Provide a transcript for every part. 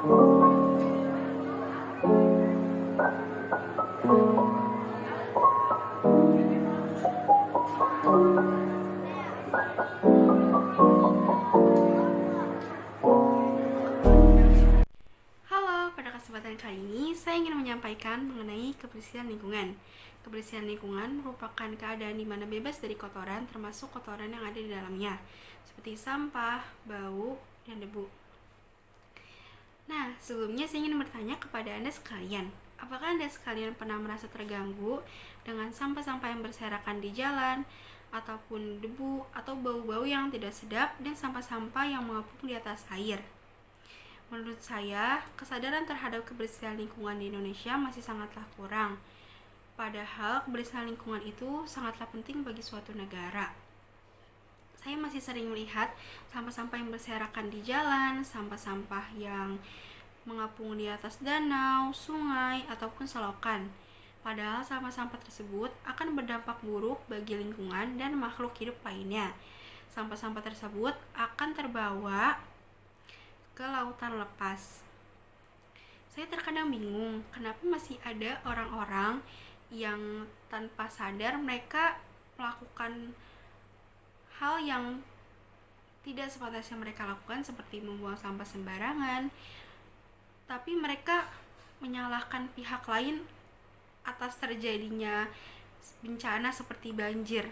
Halo, pada kesempatan kali ini saya ingin menyampaikan mengenai kebersihan lingkungan. Kebersihan lingkungan merupakan keadaan di mana bebas dari kotoran, termasuk kotoran yang ada di dalamnya, seperti sampah, bau, dan debu. Nah, sebelumnya saya ingin bertanya kepada Anda sekalian, apakah Anda sekalian pernah merasa terganggu dengan sampah-sampah yang berserakan di jalan, ataupun debu, atau bau-bau yang tidak sedap, dan sampah-sampah yang mengapung di atas air? Menurut saya, kesadaran terhadap kebersihan lingkungan di Indonesia masih sangatlah kurang. Padahal kebersihan lingkungan itu sangatlah penting bagi suatu negara. Saya masih sering melihat sampah-sampah yang berserakan di jalan, sampah-sampah yang mengapung di atas danau, sungai, ataupun selokan. Padahal sampah-sampah tersebut akan berdampak buruk bagi lingkungan dan makhluk hidup lainnya. Sampah-sampah tersebut akan terbawa ke lautan lepas. Saya terkadang bingung kenapa masih ada orang-orang yang tanpa sadar mereka melakukan hal yang tidak sepatutnya mereka lakukan, seperti membuang sampah sembarangan, tapi mereka menyalahkan pihak lain atas terjadinya bencana seperti banjir.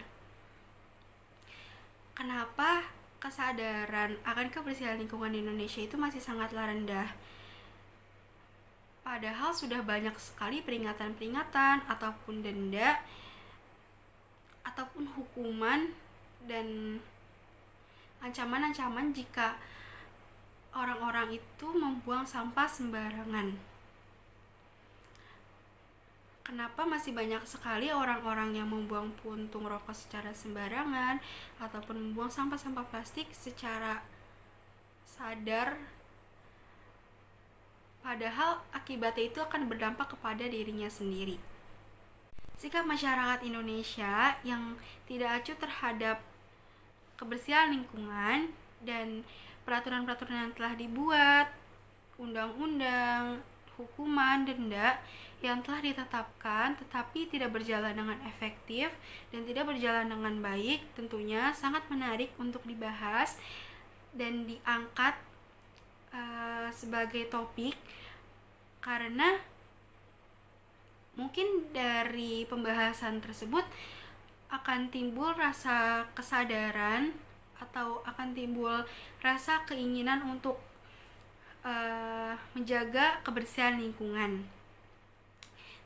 Kenapa kesadaran akan kebersihan lingkungan di Indonesia itu masih sangatlah rendah? Padahal sudah banyak sekali peringatan-peringatan ataupun denda ataupun hukuman dan ancaman-ancaman jika orang-orang itu membuang sampah sembarangan. Kenapa masih banyak sekali orang-orang yang membuang puntung rokok secara sembarangan ataupun membuang sampah-sampah plastik secara sadar, padahal akibatnya itu akan berdampak kepada dirinya sendiri. Sikap masyarakat Indonesia yang tidak acuh terhadap kebersihan lingkungan dan peraturan-peraturan yang telah dibuat, undang-undang, hukuman, denda yang telah ditetapkan tetapi tidak berjalan dengan efektif dan tidak berjalan dengan baik, tentunya sangat menarik untuk dibahas dan diangkat sebagai topik, karena mungkin dari pembahasan tersebut akan timbul rasa kesadaran atau akan timbul rasa keinginan untuk menjaga kebersihan lingkungan.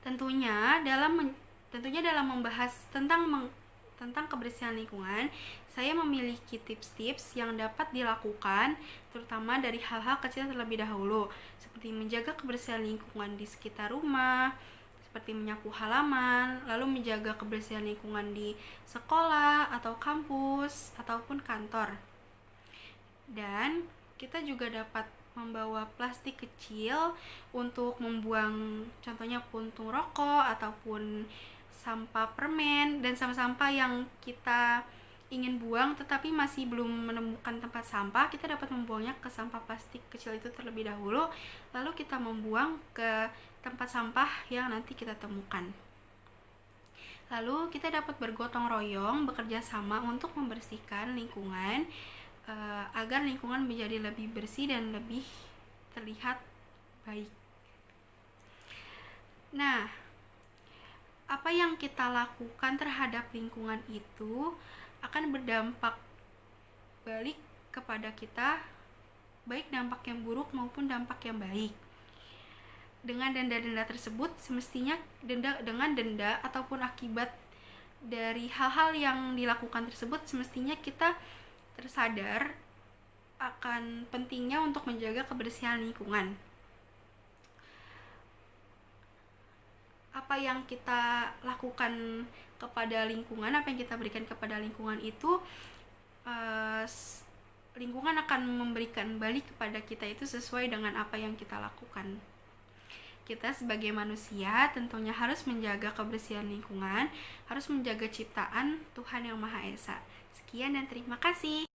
Tentunya dalam membahas tentang kebersihan lingkungan, saya memiliki tips-tips yang dapat dilakukan, terutama dari hal-hal kecil terlebih dahulu, seperti menjaga kebersihan lingkungan di sekitar rumah, seperti menyapu halaman, lalu menjaga kebersihan lingkungan di sekolah atau kampus ataupun kantor. Dan kita juga dapat membawa plastik kecil untuk membuang contohnya puntung rokok ataupun sampah permen dan sampah-sampah yang kita ingin buang tetapi masih belum menemukan tempat sampah. Kita dapat membuangnya ke sampah plastik kecil itu terlebih dahulu, lalu kita membuang ke tempat sampah yang nanti kita temukan. Lalu kita dapat bergotong royong, bekerja sama untuk membersihkan lingkungan agar lingkungan menjadi lebih bersih dan lebih terlihat baik. Nah, apa yang kita lakukan terhadap lingkungan itu akan berdampak balik kepada kita, baik dampak yang buruk maupun dampak yang baik. Dengan denda-denda tersebut, semestinya dengan denda ataupun akibat dari hal-hal yang dilakukan tersebut, semestinya kita tersadar akan pentingnya untuk menjaga kebersihan lingkungan. Apa yang kita lakukan kepada lingkungan, apa yang kita berikan kepada lingkungan itu, lingkungan akan memberikan balik kepada kita itu sesuai dengan apa yang kita lakukan. Kita sebagai manusia tentunya harus menjaga kebersihan lingkungan, harus menjaga ciptaan Tuhan Yang Maha Esa. Sekian dan terima kasih.